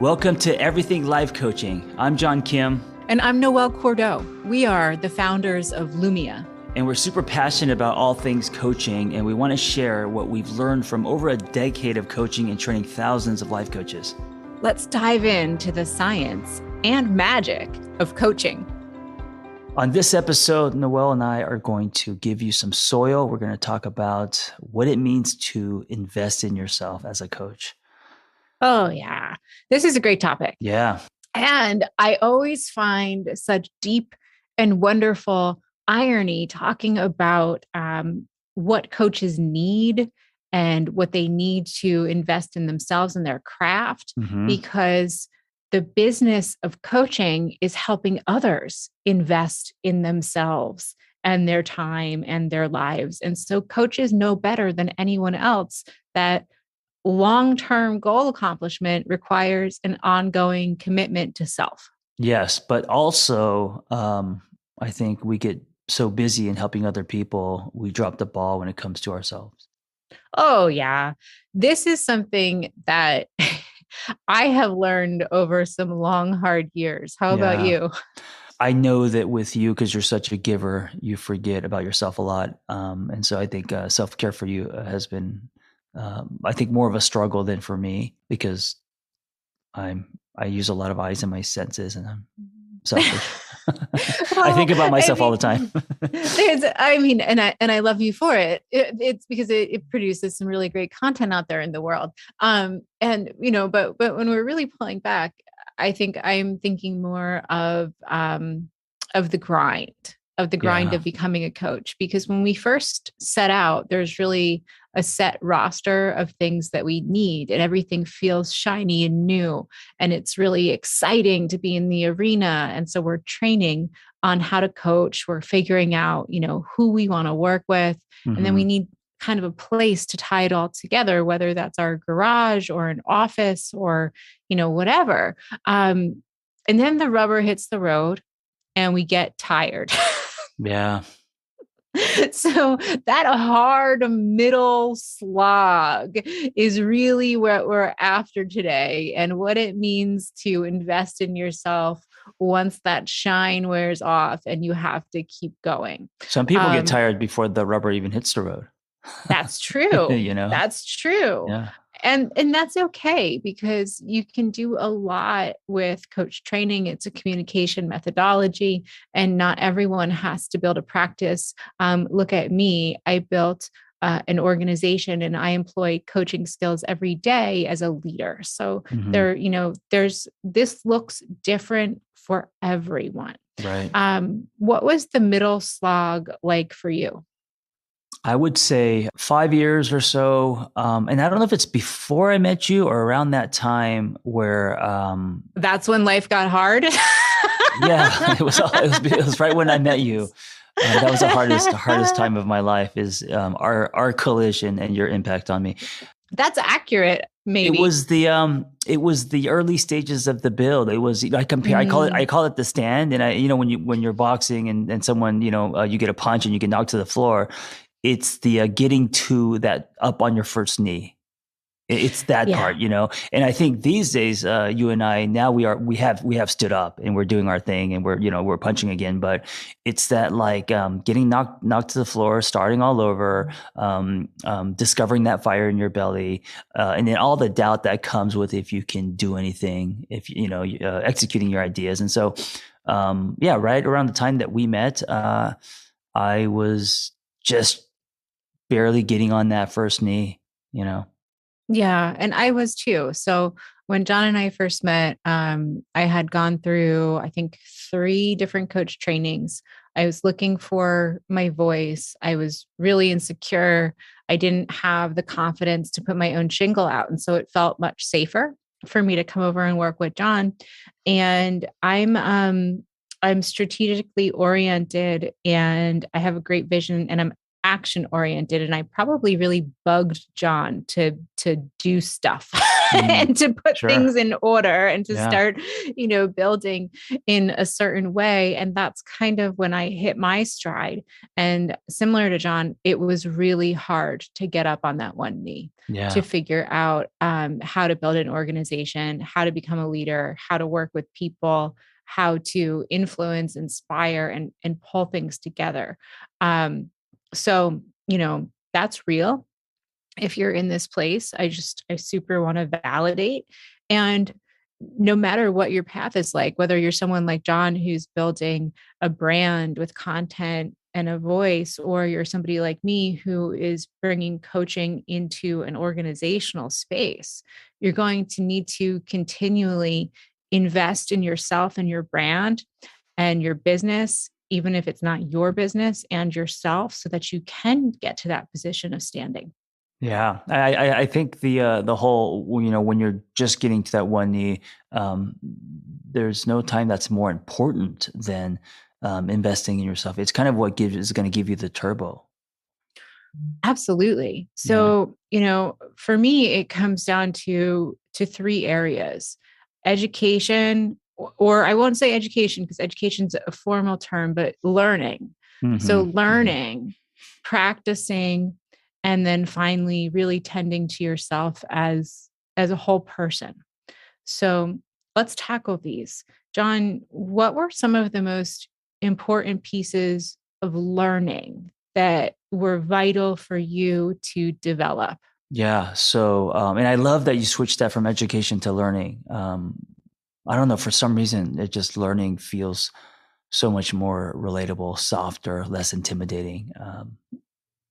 Welcome to Everything Life Coaching. I'm John Kim. And I'm Noelle Cordeaux. We are the founders of Lumia. And we're super passionate about all things coaching, and we want to share what we've learned from over a decade of coaching and training thousands of life coaches. Let's dive into the science and magic of coaching. On this episode, Noelle and I are going to give you some soil. We're going to talk about what it means to invest in yourself as a coach. Oh, yeah. This is a great topic. Yeah. And I always find such deep and wonderful irony talking about what coaches need and what they need to invest in themselves and their craft, because the business of coaching is helping others invest in themselves and their time and their lives. And so coaches know better than anyone else that long-term goal accomplishment requires an ongoing commitment to self. Yes, but also I think we get so busy in helping other people, we drop the ball when it comes to ourselves. Oh, yeah. This is something that I have learned over some long, hard years. How about you? I know that with you, because you're such a giver, you forget about yourself a lot. And so I think self-care for you has been, I think, more of a struggle than for me, because I use a lot of eyes in my senses and I'm selfish. Well, I think about myself all the time. And I love you for it. It's because it produces some really great content out there in the world. But when we're really pulling back, I think I'm thinking more of the grind of becoming a coach, because when we first set out, there's really a set roster of things that we need, and everything feels shiny and new, and it's really exciting to be in the arena. And so we're training on how to coach. We're figuring out, who we want to work with, and then we need kind of a place to tie it all together, whether that's our garage or an office or, whatever. And then the rubber hits the road and we get tired. Yeah. So that hard middle slog is really what we're after today, and what it means to invest in yourself once that shine wears off and you have to keep going. Some people get tired before the rubber even hits the road. That's true. That's true. Yeah. And that's okay, because you can do a lot with coach training. It's a communication methodology, and not everyone has to build a practice. Look at me. I built an organization, and I employ coaching skills every day as a leader. So this looks different for everyone. Right. What was the middle slog like for you? I would say 5 years or so. And I don't know if it's before I met you or around that time where... That's when life got hard? Yeah, it was right when I met you. That was the hardest time of my life, is our collision and your impact on me. That's accurate. Maybe it was the early stages of the build. It was, I call it the stand. And when you're boxing and someone, you get a punch and you get knocked to the floor, it's the getting to that up on your first knee. It's that part, And I think these days, you and I, now we have stood up and we're doing our thing and we're punching again. But it's that getting knocked to the floor, starting all over, discovering that fire in your belly, and then all the doubt that comes with if you can do anything, if executing your ideas. And so, right around the time that we met, I was just barely getting on that first knee, Yeah. And I was too. So when John and I first met, I had gone through, I think, 3 different coach trainings. I was looking for my voice. I was really insecure. I didn't have the confidence to put my own shingle out. And so it felt much safer for me to come over and work with John. And I'm strategically oriented, and I have a great vision, and I'm action oriented. And I probably really bugged John to do stuff. and to put Sure. things in order and to Yeah. start, building in a certain way. And that's kind of when I hit my stride. And similar to John, it was really hard to get up on that one knee, to Yeah. figure out how to build an organization, how to become a leader, how to work with people, how to influence, inspire, and pull things together. So, that's real. If you're in this place, I super want to validate. And no matter what your path is like, whether you're someone like John who's building a brand with content and a voice, or you're somebody like me who is bringing coaching into an organizational space, you're going to need to continually invest in yourself and your brand and your business, even if it's not your business, and yourself, so that you can get to that position of standing. Yeah, I think the whole, when you're just getting to that one knee, um, there's no time that's more important than investing in yourself. It's kind of what gives is going to give you the turbo. Absolutely. Yeah. So, for me, it comes down to three areas: education, or I won't say education because education's a formal term, but learning. So Hmm. learning, practicing, and then finally really tending to yourself as a whole person. So let's tackle these. John, what were some of the most important pieces of learning that were vital for you to develop? Yeah. So, and I love that you switched that from education to learning. I don't know, for some reason, it just learning feels so much more relatable, softer, less intimidating.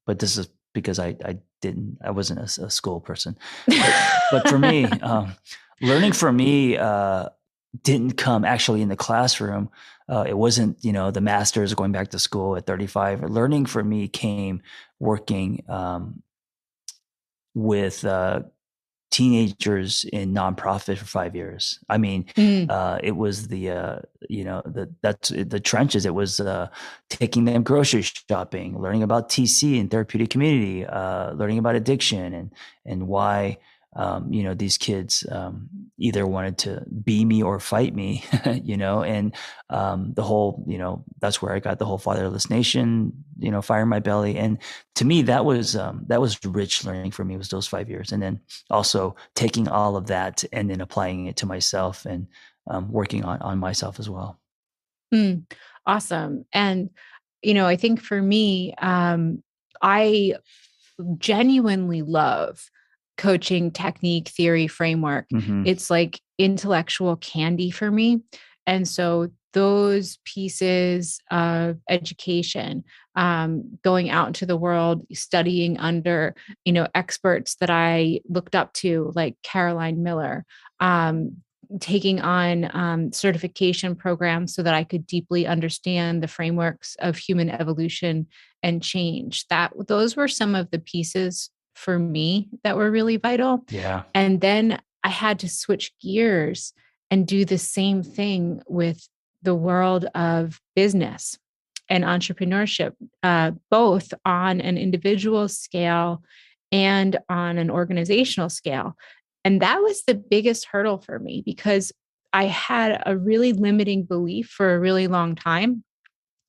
But this is because I wasn't a school person. But for me, learning for me didn't come actually in the classroom. It wasn't, the masters going back to school at 35. Learning for me came working with teenagers in nonprofit for 5 years. I mean, Mm, it was that's the trenches. It was taking them grocery shopping, learning about TC and therapeutic community, learning about addiction and why these kids either wanted to be me or fight me, and the whole, that's where I got the whole fatherless nation, fire in my belly. And to me, that was rich learning for me, was those 5 years. And then also taking all of that and then applying it to myself and working on myself as well. mm, awesome. And, I think for me, I genuinely love coaching technique, theory, framework. Hmm. It's like intellectual candy for me. And so those pieces of education, going out into the world, studying under, experts that I looked up to, like Caroline Miller, um, taking on certification programs so that I could deeply understand the frameworks of human evolution and change. That those were some of the pieces for me that were really vital. Yeah. And then I had to switch gears and do the same thing with the world of business and entrepreneurship, both on an individual scale and on an organizational scale. And that was the biggest hurdle for me because I had a really limiting belief for a really long time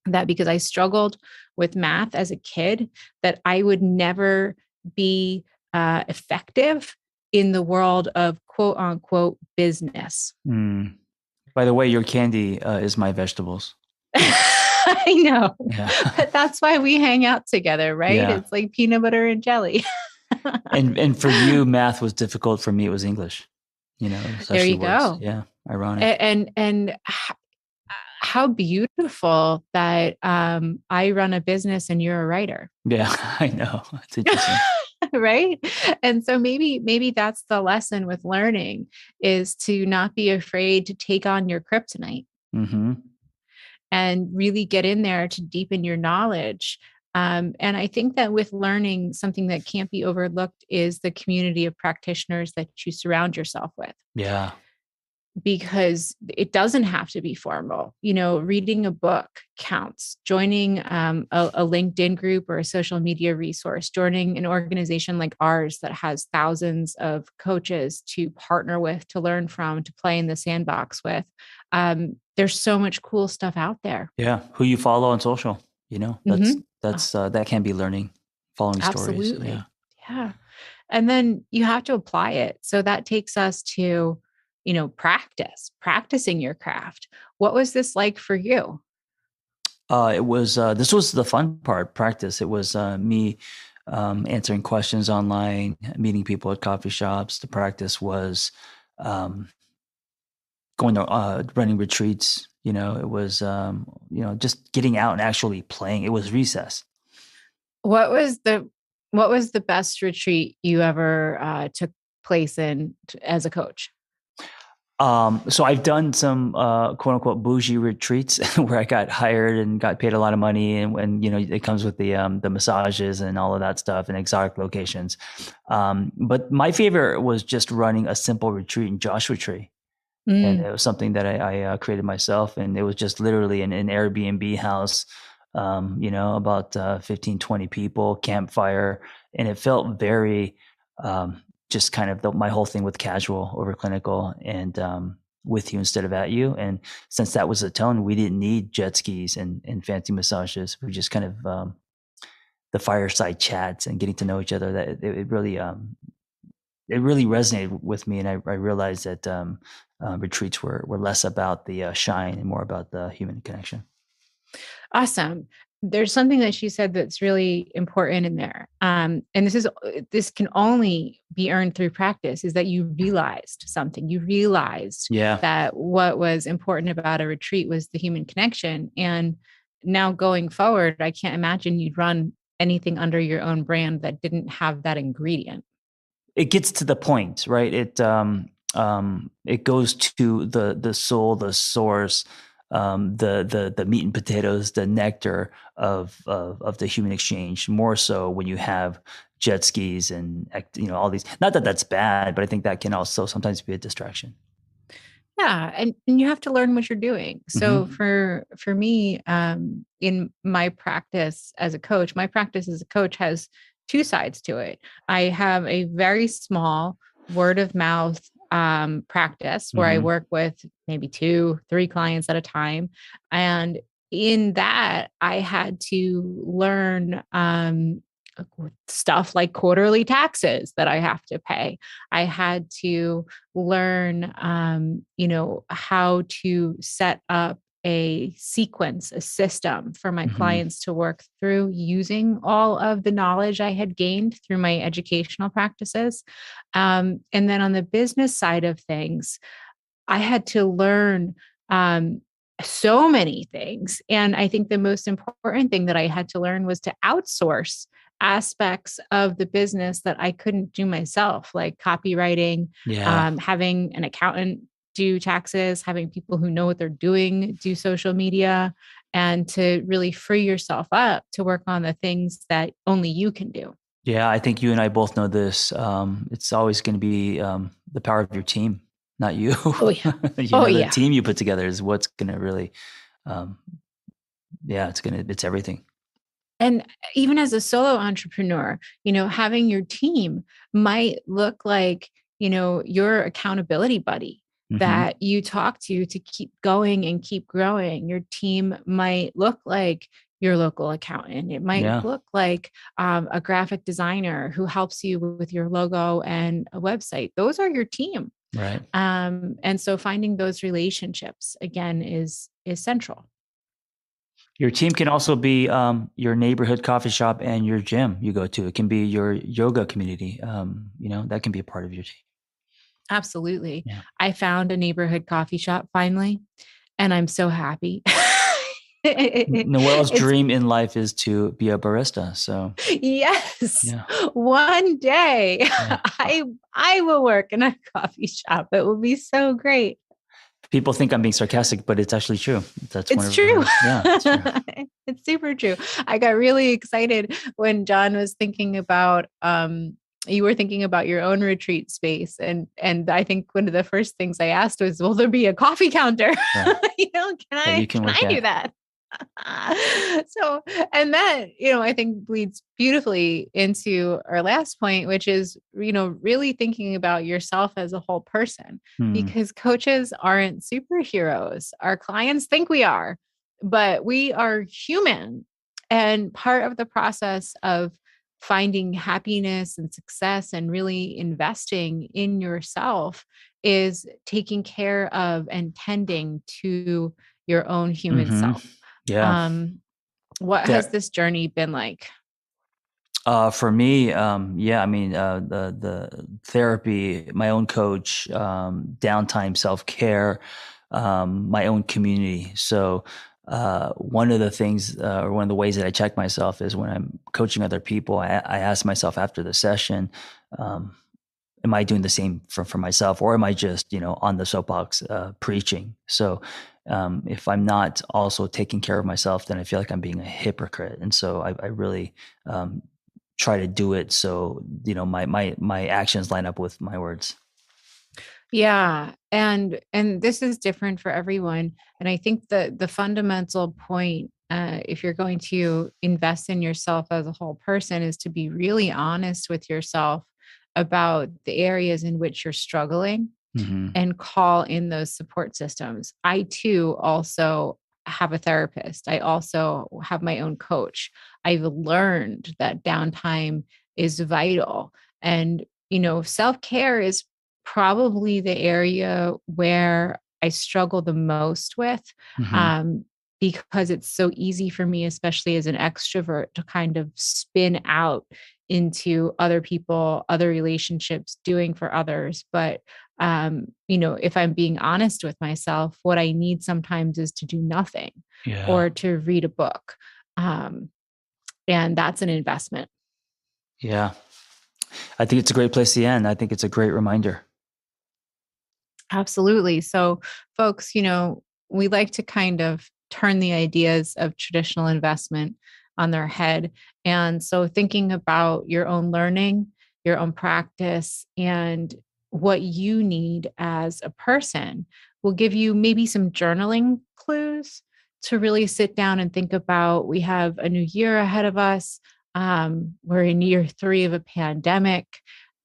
that because I struggled with math as a kid, that I would never be effective in the world of quote unquote business. Mm. By the way, your candy is my vegetables. I know, Yeah. but that's why we hang out together, right? Yeah. It's like peanut butter and jelly. And for you, math was difficult. For me, it was English. It's There actually you worse. go. Yeah. Ironic. And how beautiful that I run a business and you're a writer. Yeah, I know. It's interesting. Right. And so maybe that's the lesson with learning, is to not be afraid to take on your kryptonite Hmm. and really get in there to deepen your knowledge. And I think that with learning, something that can't be overlooked is the community of practitioners that you surround yourself with. Yeah. because it doesn't have to be formal. Reading a book counts. Joining a LinkedIn group or a social media resource, joining an organization like ours that has thousands of coaches to partner with, to learn from, to play in the sandbox with. There's so much cool stuff out there. Yeah. Who you follow on social, Mm-hmm. that can be learning, following stories. Yeah. Absolutely. Yeah. And then you have to apply it. So that takes us to, practicing your craft. What was this like for you? This was the fun part, practice. It was me answering questions online, meeting people at coffee shops. The practice was um, going to running retreats. It was just getting out and actually playing. It was recess. What was the best retreat you ever took place in as a coach? So I've done some quote unquote bougie retreats where I got hired and got paid a lot of money, and it comes with the massages and all of that stuff and exotic locations. But my favorite was just running a simple retreat in Joshua Tree. And Mm. it was something that I created myself, and it was just literally an Airbnb house, about 15, 20 people, campfire, and it felt very just kind of my whole thing with casual over clinical, and with you instead of at you. And since that was the tone, we didn't need jet skis and fancy massages. We just kind of the fireside chats and getting to know each other. That it really resonated with me, and I realized that retreats were less about the shine and more about the human connection. Awesome. There's something that she said that's really important in there. And this can only be earned through practice, is that you realized something. You realized Yeah. that what was important about a retreat was the human connection. And now going forward, I can't imagine you'd run anything under your own brand that didn't have that ingredient. It gets to the point, right? It goes to the soul, the source, the meat and potatoes, the nectar of the human exchange. More so when you have jet skis and all these. Not that that's bad, but I think that can also sometimes be a distraction. Yeah, and you have to learn what you're doing. So Mm-hmm. for me, in my practice as a coach, my practice as a coach has two sides to it. I have a very small word of mouth practice where I Mm-hmm. work with maybe 2, 3 clients at a time, and in that I had to learn stuff like quarterly taxes that I have to pay. I had to learn, how to set up a sequence, a system for my Mm-hmm. clients to work through using all of the knowledge I had gained through my educational practices. And then on the business side of things, I had to learn so many things. And I think the most important thing that I had to learn was to outsource aspects of the business that I couldn't do myself, like copywriting, Yeah. having an accountant do taxes, having people who know what they're doing do social media, and to really free yourself up to work on the things that only you can do. Yeah, I think you and I both know this. It's always going to be the power of your team, not you. Oh, yeah. Oh, The yeah. team you put together is what's going to really, um, it's everything. And even as a solo entrepreneur, having your team might look like, your accountability buddy Mm-hmm. that you talk to keep going and keep growing. Your team might look like your local accountant. It might Yeah, look like a graphic designer who helps you with your logo and a website. Those are your team. right. And so finding those relationships again is central. Your team can also be your neighborhood coffee shop and your gym you go to. It can be your yoga community. That can be a part of your team. Absolutely. Yeah. I found a neighborhood coffee shop finally, and I'm so happy. Noelle's It's dream in life is to be a barista. So yes. yeah, One day yeah. I will work in a coffee shop. It will be so great. People think I'm being sarcastic, but it's actually true. That's one It's of true. yeah, it's true. It's super true. I got really excited when John was thinking about you were thinking about your own retreat space. And I think one of the first things I asked was, will there be a coffee counter? Right. Can That you can work I do at. that? So, and that, I think leads beautifully into our last point, which is, really thinking about yourself as a whole person, because coaches aren't superheroes. Our clients think we are, but we are human. And part of the process of finding happiness and success and really investing in yourself is taking care of and tending to your own human self. Yeah. What has That, this journey been like? for me, yeah, I mean, the therapy, my own coach, downtime, self-care, my own community. So, one of the things, or one of the ways that I check myself is when I'm coaching other people, I ask myself after the session, um, am I doing the same for myself, or am I just, on the soapbox, preaching? So, if I'm not also taking care of myself, then I feel like I'm being a hypocrite. And so I really, try to do it. So, my actions line up with my words. Yeah. And this is different for everyone. And I think the fundamental point, if you're going to invest in yourself as a whole person, is to be really honest with yourself about the areas in which you're struggling Mm-hmm. and call in those support systems. I too also have a therapist. I also have my own coach. I've learned that downtime is vital. And, self care is probably the area where I struggle the most with. Mm-hmm. Um, because it's so easy for me, especially as an extrovert, to kind of spin out into other people, other relationships, doing for others. But if I'm being honest with myself, what I need sometimes is to do nothing Yeah. or to read a book. Um, and that's an investment. Yeah. I think it's a great place to end. I think it's a great reminder. Absolutely. So, folks, we like to kind of turn the ideas of traditional investment on their head. And so, thinking about your own learning, your own practice, and what you need as a person will give you maybe some journaling clues to really sit down and think about. We have a new year ahead of us. We're in year 3 of a pandemic.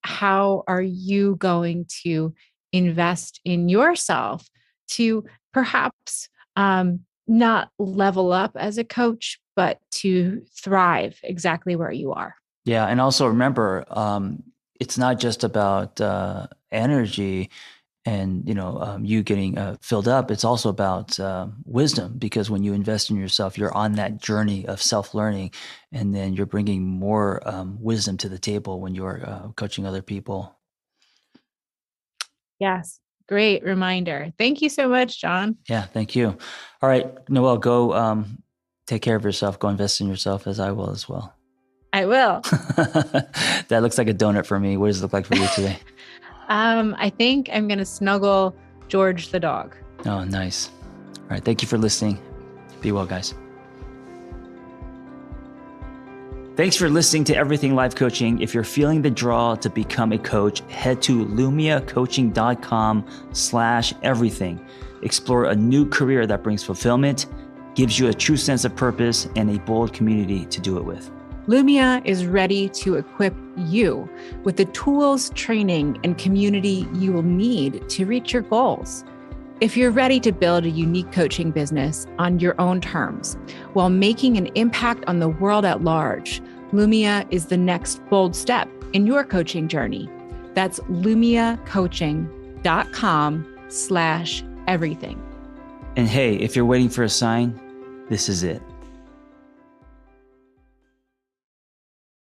How are you going to invest in yourself to perhaps not level up as a coach, but to thrive exactly where you are? Yeah. And also remember, it's not just about, energy and, you getting, filled up. It's also about, wisdom, because when you invest in yourself, you're on that journey of self-learning, and then you're bringing more, wisdom to the table when you're, coaching other people. Yes. Great reminder. Thank you so much, John. Yeah. Thank you. All right, Noelle, go, take care of yourself. Go invest in yourself, as I will as well. I will. That looks like a donut for me. What does it look like for you today? I think I'm going to snuggle George the dog. Oh, nice. All right. Thank you for listening. Be well, guys. Thanks for listening to Everything Life Coaching. If you're feeling the draw to become a coach, head to lumiacoaching.com/everything. Explore a new career that brings fulfillment, gives you a true sense of purpose, and a bold community to do it with. Lumia is ready to equip you with the tools, training, and community you will need to reach your goals. If you're ready to build a unique coaching business on your own terms while making an impact on the world at large, Lumia is the next bold step in your coaching journey. That's lumiacoaching.com/everything. And hey, if you're waiting for a sign, this is it.